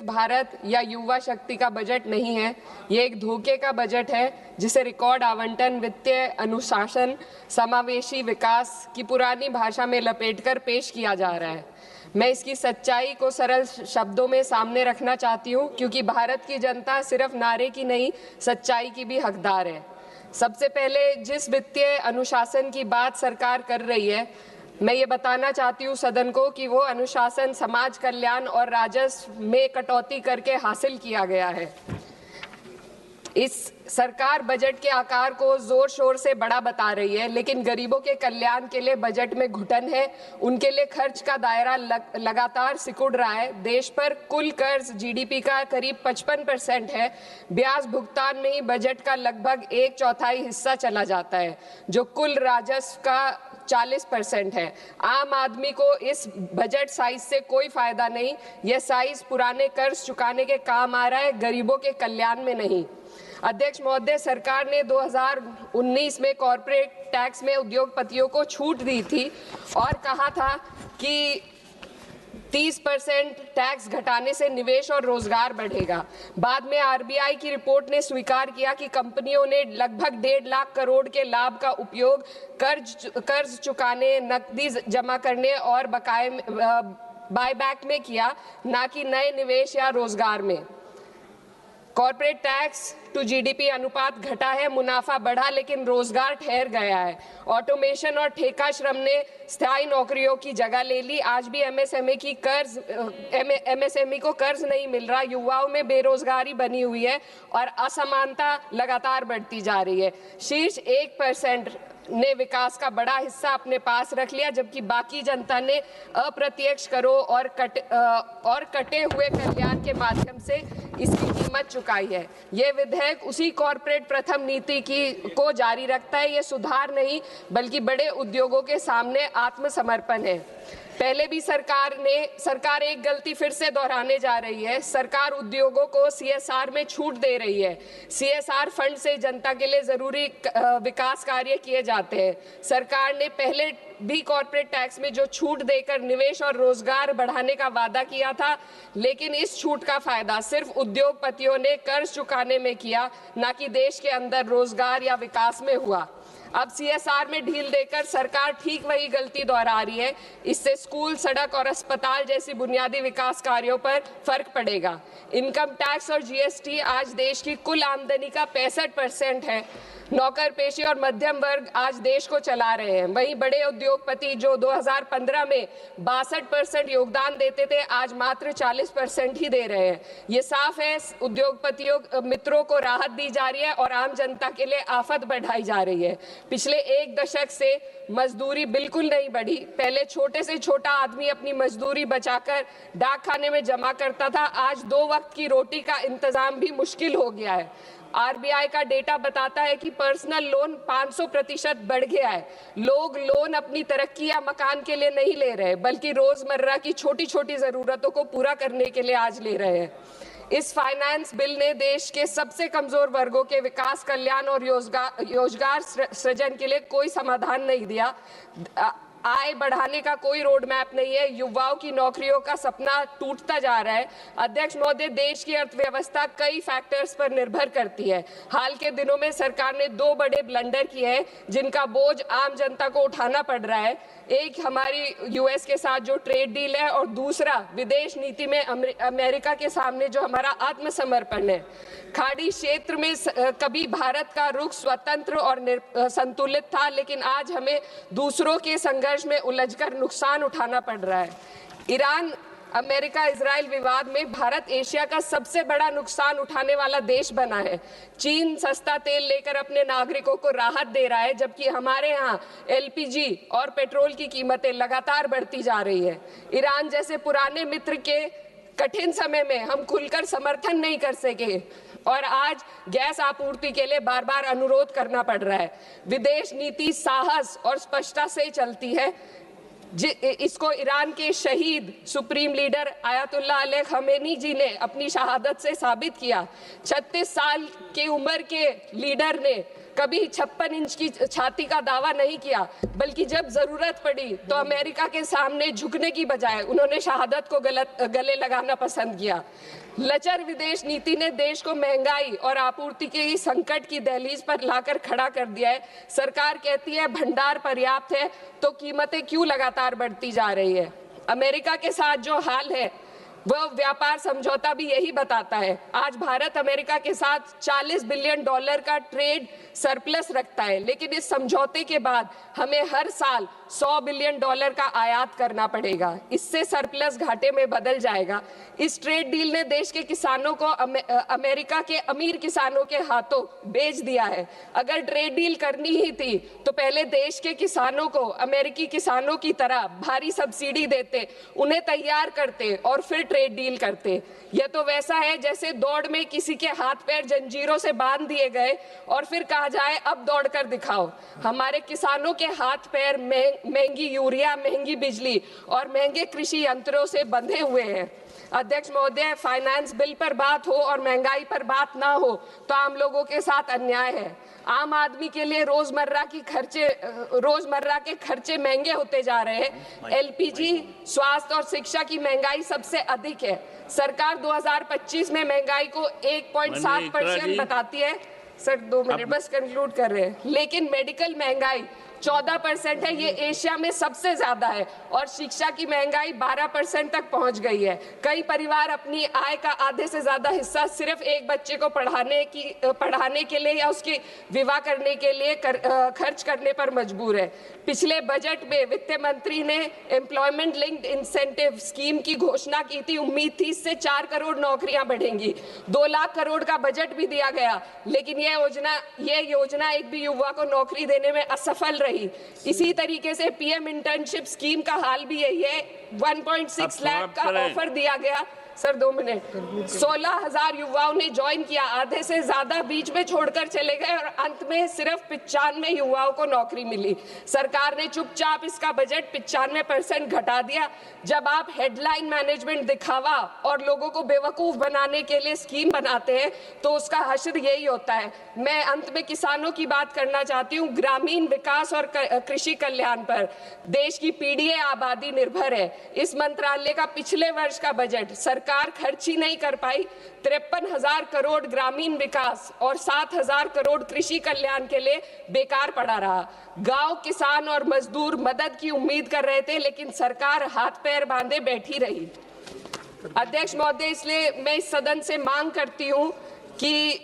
भारत या युवा शक्ति का बजट नहीं है, ये एक धोखे का बजट है जिसे रिकॉर्ड आवंटन, वित्तीय अनुशासन, समावेशी विकास की पुरानी भाषा में लपेटकर पेश किया जा रहा है। मैं इसकी सच्चाई को सरल शब्दों में सामने रखना चाहती हूँ, क्योंकि भारत की जनता सिर्फ नारे की नहीं, सच्चाई की भी हकदार है। सबसे पहले जिस वित्तीय अनुशासन की बात सरकार कर रही है, मैं ये बताना चाहती हूँ सदन को कि वो अनुशासन समाज कल्याण और राजस्व में कटौती करके हासिल किया गया है। इस सरकार बजट के आकार को जोर शोर से बड़ा बता रही है, लेकिन गरीबों के कल्याण के लिए बजट में घुटन है। उनके लिए खर्च का दायरा लगातार सिकुड़ रहा है। देश पर कुल कर्ज जीडीपी का करीब 55% है। ब्याज भुगतान में ही बजट का लगभग 1/4 हिस्सा चला जाता है, जो कुल राजस्व का 40% है। आम आदमी को इस बजट साइज से कोई फायदा नहीं। यह साइज पुराने कर्ज चुकाने के काम आ रहा है, गरीबों के कल्याण में नहीं। अध्यक्ष महोदय, सरकार ने 2019 में कॉर्पोरेट टैक्स में उद्योगपतियों को छूट दी थी और कहा था कि 30% टैक्स घटाने से निवेश और रोजगार बढ़ेगा। बाद में आरबीआई की रिपोर्ट ने स्वीकार किया कि कंपनियों ने लगभग 1.5 लाख करोड़ के लाभ का उपयोग कर्ज चुकाने, नकदी जमा करने और बकाये बायबैक में किया, ना कि नए निवेश या रोजगार में। कॉर्पोरेट टैक्स टू जीडीपी अनुपात घटा है, मुनाफा बढ़ा, लेकिन रोजगार ठहर गया है। ऑटोमेशन और ठेका श्रम ने स्थायी नौकरियों की जगह ले ली। आज भी एमएसएमई को कर्ज नहीं मिल रहा। युवाओं में बेरोजगारी बनी हुई है और असमानता लगातार बढ़ती जा रही है। शीर्ष 1% ने विकास का बड़ा हिस्सा अपने पास रख लिया, जबकि बाकी जनता ने अप्रत्यक्ष करों और कटे हुए कल्याण के माध्यम से इसकी कीमत चुकाई है। ये विधेयक उसी कॉर्पोरेट प्रथम नीति को जारी रखता है। ये सुधार नहीं, बल्कि बड़े उद्योगों के सामने आत्मसमर्पण है। पहले भी सरकार एक गलती फिर से दोहराने जा रही है। सरकार उद्योगों को सीएसआर में छूट दे रही है। सीएसआर फंड से जनता के लिए जरूरी विकास कार्य किए जाते हैं। सरकार ने पहले भी कॉर्पोरेट टैक्स में जो छूट देकर निवेश और रोजगार बढ़ाने का वादा किया था, लेकिन इस छूट का फायदा सिर्फ उद्योगपतियों ने कर्ज चुकाने में किया, ना कि देश के अंदर रोजगार या विकास में हुआ। अब सीएसआर में ढील देकर सरकार ठीक वही गलती दोहरा रही है। इससे स्कूल, सड़क और अस्पताल जैसी बुनियादी विकास कार्यों पर फर्क पड़ेगा। इनकम टैक्स और जीएसटी आज देश की कुल आमदनी का 65% है। नौकर पेशे और मध्यम वर्ग आज देश को चला रहे हैं। वहीं बड़े उद्योगपति जो 2015 में 62% योगदान देते थे, आज मात्र 40% ही दे रहे हैं। ये साफ है, उद्योगपतियों मित्रों को राहत दी जा रही है और आम जनता के लिए आफत बढ़ाई जा रही है। पिछले 1 दशक से मजदूरी बिल्कुल नहीं बढ़ी। पहले छोटे से छोटा आदमी अपनी मजदूरी बचाकर डाकखाने में जमा करता था। आज 2 वक्त की रोटी का इंतजाम भी मुश्किल हो गया है। आरबीआई का डेटा बताता है कि पर्सनल लोन 500% बढ़ गया है। लोग लोन अपनी तरक्की या मकान के लिए नहीं ले रहे, बल्कि रोजमर्रा की छोटी छोटी जरूरतों को पूरा करने के लिए आज ले रहे हैं। इस फाइनेंस बिल ने देश के सबसे कमजोर वर्गों के विकास, कल्याण और रोजगार सृजन के लिए कोई समाधान नहीं दिया। आय बढ़ाने का कोई रोड मैप नहीं है। युवाओं की नौकरियों का सपना टूटता जा रहा है। अध्यक्ष महोदय, देश की अर्थव्यवस्था कई फैक्टर्स पर निर्भर करती है। हाल के दिनों में सरकार ने 2 बड़े ब्लंडर किए हैं, जिनका बोझ आम जनता को उठाना पड़ रहा है। एक हमारी यूएस के साथ जो ट्रेड डील है, और दूसरा विदेश नीति में अमेरिका के सामने जो हमारा आत्मसमर्पण है। खाड़ी क्षेत्र में कभी भारत का रुख स्वतंत्र और संतुलित था, लेकिन आज हमें दूसरों के संघर्ष में उलझकर नुकसान उठाना पड़ रहा है। ईरान अमेरिका इजराइल विवाद में भारत एशिया का सबसे बड़ा नुकसान उठाने वाला देश बना है। चीन सस्ता तेल लेकर अपने नागरिकों को राहत दे रहा है, जबकि हमारे यहाँ एलपीजी और पेट्रोल की कीमतें लगातार बढ़ती जा रही है। ईरान जैसे पुराने मित्र के कठिन समय में हम खुलकर समर्थन नहीं कर सके और आज गैस आपूर्ति के लिए बार बार अनुरोध करना पड़ रहा है। विदेश नीति साहस और स्पष्टता से चलती है। इसको ईरान के शहीद supreme leader Ayatollah Ali Khamenei ji ने अपनी शहादत से साबित किया। 36 साल की उम्र के लीडर ने कभी 56 इंच की छाती का दावा नहीं किया, बल्कि जब जरूरत पड़ी तो अमेरिका के सामने झुकने की बजाय उन्होंने शहादत को गले लगाना पसंद किया। लचर विदेश नीति ने देश को महंगाई और आपूर्ति के संकट की दहलीज पर लाकर खड़ा कर दिया है। सरकार कहती है भंडार पर्याप्त है, तो कीमतें क्यों लगातार बढ़ती जा रही है? अमेरिका के साथ जो हाल है वह व्यापार समझौता भी यही बताता है। आज भारत अमेरिका के साथ $40 बिलियन का ट्रेड सरप्लस रखता है, लेकिन इस समझौते के बाद हमें हर साल $100 बिलियन का आयात करना पड़ेगा। इससे सरप्लस घाटे में बदल जाएगा। इस ट्रेड डील ने देश के किसानों को अमेरिका के अमीर किसानों के हाथों बेच दिया है। अगर ट्रेड डील करनी ही थी तो पहले देश के किसानों को अमेरिकी किसानों की तरह भारी सब्सिडी देते, उन्हें तैयार करते और फिर ट्रेड डील करते। यह तो वैसा है जैसे दौड़ में किसी के हाथ पैर जंजीरों से बांध दिए गए और फिर कहा जाए अब दौड़ कर दिखाओ। हमारे किसानों के हाथ पैर महंगी यूरिया, महंगी बिजली और महंगे कृषि यंत्रों से बंधे हुए हैं। अध्यक्ष महोदय, फाइनेंस बिल पर बात हो और महंगाई पर बात ना हो तो आम लोगों के साथ अन्याय है। आम आदमी के लिए रोजमर्रा के खर्चे महंगे होते जा रहे हैं। एलपीजी, स्वास्थ्य और शिक्षा की महंगाई सबसे अधिक है। सरकार 2025 में महंगाई को 1.7% बताती है। सर 2 मिनट बस कंक्लूड कर रहे हैं। लेकिन मेडिकल महंगाई 14% है, ये एशिया में सबसे ज्यादा है। और शिक्षा की महंगाई 12% तक पहुंच गई है। कई परिवार अपनी आय का आधे से ज्यादा हिस्सा सिर्फ एक बच्चे को पढ़ाने के लिए या उसकी विवाह करने के लिए खर्च करने पर मजबूर है। पिछले बजट में वित्त मंत्री ने एम्प्लॉयमेंट लिंक्ड इंसेंटिव स्कीम की घोषणा की थी। उम्मीद थी इससे 4 करोड़ नौकरियां बढ़ेंगी। 2 लाख करोड़ का बजट भी दिया गया, लेकिन ये योजना एक भी युवा को नौकरी देने में असफल रही। इसी तरीके से पीएम इंटर्नशिप स्कीम का हाल भी यही है। 1.6 लाख का ऑफर दिया गया। Sir 2 minute. 16,000 युवाओं ने ज्वाइन किया, आधे से ज्यादा बीच में छोड़कर चले गए और अंत में सिर्फ 95 युवाओं को नौकरी मिली। सरकार ने चुपचाप इसका बजट 95% घटा दिया। जब आप हेडलाइन मैनेजमेंट, दिखावा और लोगों को बेवकूफ बनाने के लिए स्कीम बनाते हैं तो उसका हश्र यही होता है। मैं अंत में किसानों की बात करना चाहती हूँ। ग्रामीण विकास और कृषि कल्याण पर देश की पीढ़ी आबादी निर्भर है। इस मंत्रालय का पिछले वर्ष का बजट सरकार खर्च ही नहीं कर पाई। 53,000 करोड़ ग्रामीण विकास और 7,000 करोड़ कृषि कल्याण के लिए बेकार पड़ा रहा। गांव, किसान और मजदूर मदद की उम्मीद कर रहे थे, लेकिन सरकार हाथ पैर बांधे बैठी रही। अध्यक्ष महोदय, इसलिए मैं इस सदन से मांग करती हूं कि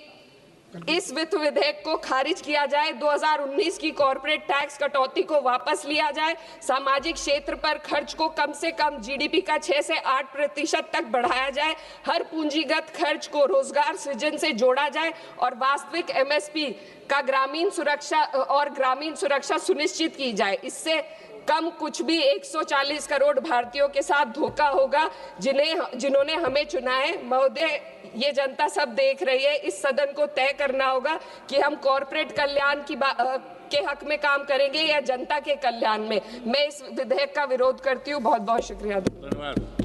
इस वित्त विधेयक को खारिज किया जाए। 2019 की कॉर्पोरेट टैक्स कटौती को वापस लिया जाए। सामाजिक क्षेत्र पर खर्च को कम से कम जीडीपी का 6 से 8% तक बढ़ाया जाए। हर पूंजीगत खर्च को रोजगार सृजन से जोड़ा जाए और वास्तविक एमएसपी का ग्रामीण सुरक्षा सुनिश्चित की जाए। इससे कम कुछ भी 140 करोड़ भारतीयों के साथ धोखा होगा जिन्होंने हमें चुना है। महोदय, ये जनता सब देख रही है। इस सदन को तय करना होगा कि हम कॉर्पोरेट कल्याण के हक में काम करेंगे या जनता के कल्याण में। मैं इस विधेयक का विरोध करती हूँ। बहुत बहुत शुक्रिया।